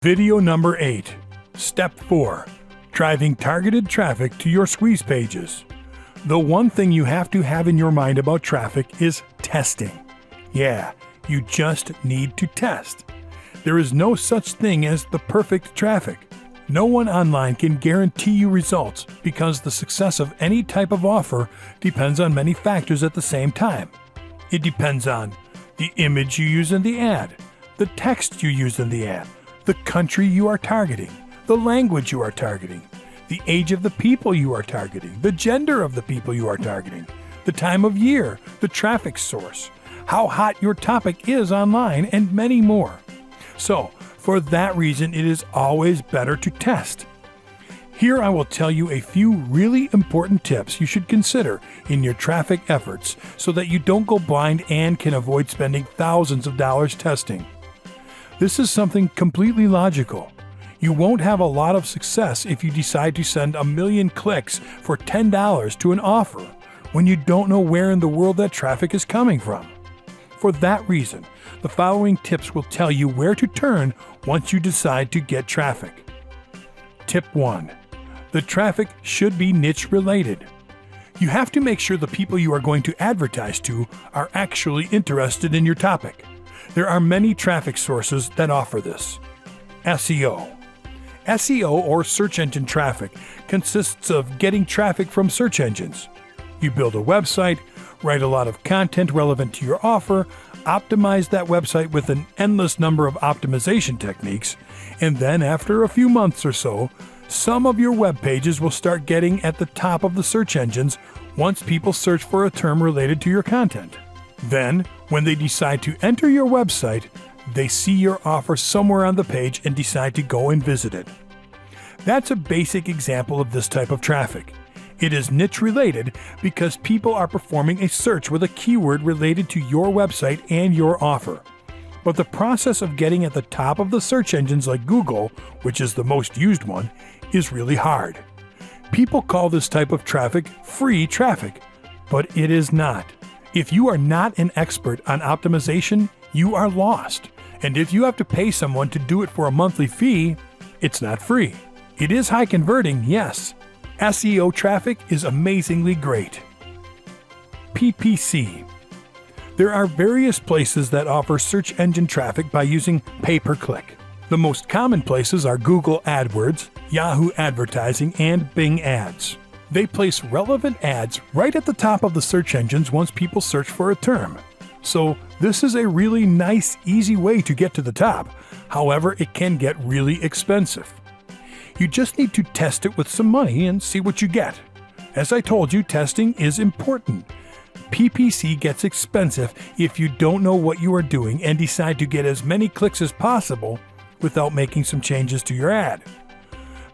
Video number 8. Step 4. Driving targeted traffic to your squeeze pages. The one thing you have to have in your mind about traffic is testing. Yeah, you just need to test. There is no such thing as the perfect traffic. No one online can guarantee you results because the success of any type of offer depends on many factors at the same time. It depends on the image you use in the ad, the text you use in the ad, the country you are targeting, the language you are targeting, the age of the people you are targeting, the gender of the people you are targeting, the time of year, the traffic source, how hot your topic is online, and many more. So, for that reason, it is always better to test. Here I will tell you a few really important tips you should consider in your traffic efforts so that you don't go blind and can avoid spending thousands of dollars testing. This is something completely logical. You won't have a lot of success if you decide to send 1 million clicks for $10 to an offer when you don't know where in the world that traffic is coming from. For that reason, the following tips will tell you where to turn once you decide to get traffic. Tip 1. The traffic should be niche related. You have to make sure the people you are going to advertise to are actually interested in your topic. There are many traffic sources that offer this. SEO. SEO, or search engine traffic, consists of getting traffic from search engines. You build a website, write a lot of content relevant to your offer, optimize that website with an endless number of optimization techniques, and then after a few months or so, some of your web pages will start getting at the top of the search engines once people search for a term related to your content. Then, when they decide to enter your website, they see your offer somewhere on the page and decide to go and visit it. That's a basic example of this type of traffic. It is niche related because people are performing a search with a keyword related to your website and your offer. But the process of getting at the top of the search engines like Google, which is the most used one, is really hard. People call this type of traffic free traffic, but it is not. If you are not an expert on optimization, you are lost. And if you have to pay someone to do it for a monthly fee, it's not free. It is high converting, yes. SEO traffic is amazingly great. PPC. There are various places that offer search engine traffic by using pay-per-click. The most common places are Google AdWords, Yahoo Advertising, and Bing Ads. They place relevant ads right at the top of the search engines once people search for a term. So this is a really nice, easy way to get to the top. However, it can get really expensive. You just need to test it with some money and see what you get. As I told you, testing is important. PPC gets expensive if you don't know what you are doing and decide to get as many clicks as possible without making some changes to your ad.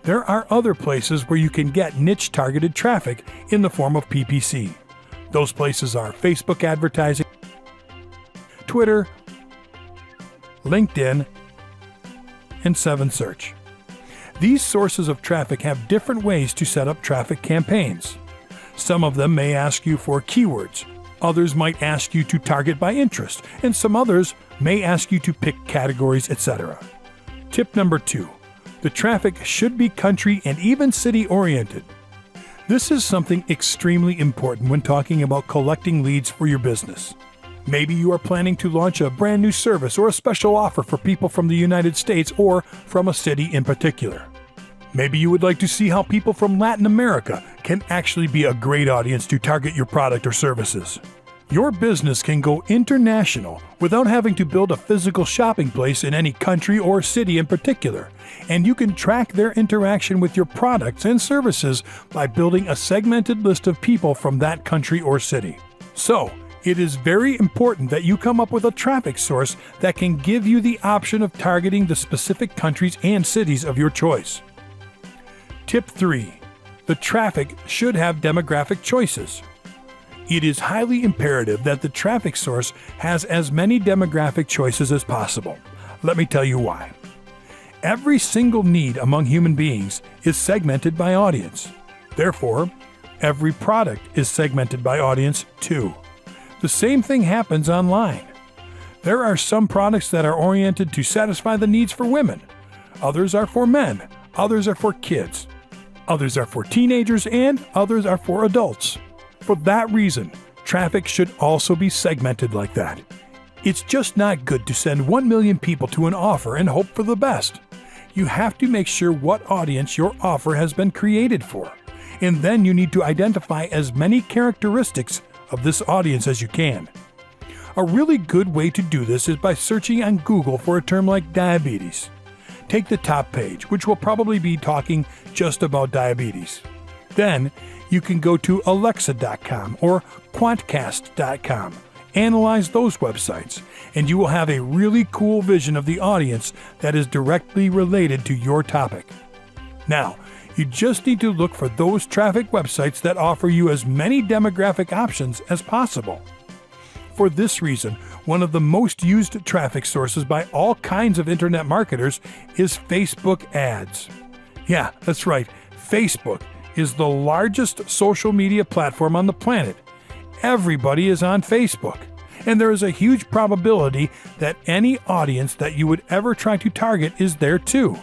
There are other places where you can get niche targeted traffic in the form of PPC. Those places are Facebook advertising, Twitter, LinkedIn, and 7Search. These sources of traffic have different ways to set up traffic campaigns. Some of them may ask you for keywords, others might ask you to target by interest, and some others may ask you to pick categories, etc. Tip number 2. The traffic should be country and even city oriented. This is something extremely important when talking about collecting leads for your business. Maybe you are planning to launch a brand new service or a special offer for people from the United States or from a city in particular. Maybe you would like to see how people from Latin America can actually be a great audience to target your product or services. Your business can go international without having to build a physical shopping place in any country or city in particular, and you can track their interaction with your products and services by building a segmented list of people from that country or city. So, it is very important that you come up with a traffic source that can give you the option of targeting the specific countries and cities of your choice. Tip 3. The traffic should have demographic choices. It is highly imperative that the traffic source has as many demographic choices as possible. Let me tell you why. Every single need among human beings is segmented by audience. Therefore, every product is segmented by audience too. The same thing happens online. There are some products that are oriented to satisfy the needs for women, others are for men, others are for kids, others are for teenagers, and others are for adults. For that reason, traffic should also be segmented like that. It's just not good to send 1 million people to an offer and hope for the best. You have to make sure what audience your offer has been created for, and then you need to identify as many characteristics of this audience as you can. A really good way to do this is by searching on Google for a term like diabetes. Take the top page, which will probably be talking just about diabetes. Then, you can go to Alexa.com or Quantcast.com. Analyze those websites, and you will have a really cool vision of the audience that is directly related to your topic. Now, you just need to look for those traffic websites that offer you as many demographic options as possible. For this reason, one of the most used traffic sources by all kinds of internet marketers is Facebook ads. Yeah, that's right. Facebook is the largest social media platform on the planet. Everybody is on Facebook, and there is a huge probability that any audience that you would ever try to target is there too.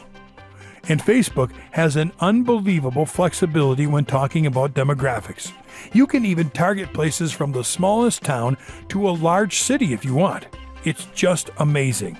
And Facebook has an unbelievable flexibility when talking about demographics. You can even target places from the smallest town to a large city if you want. It's just amazing.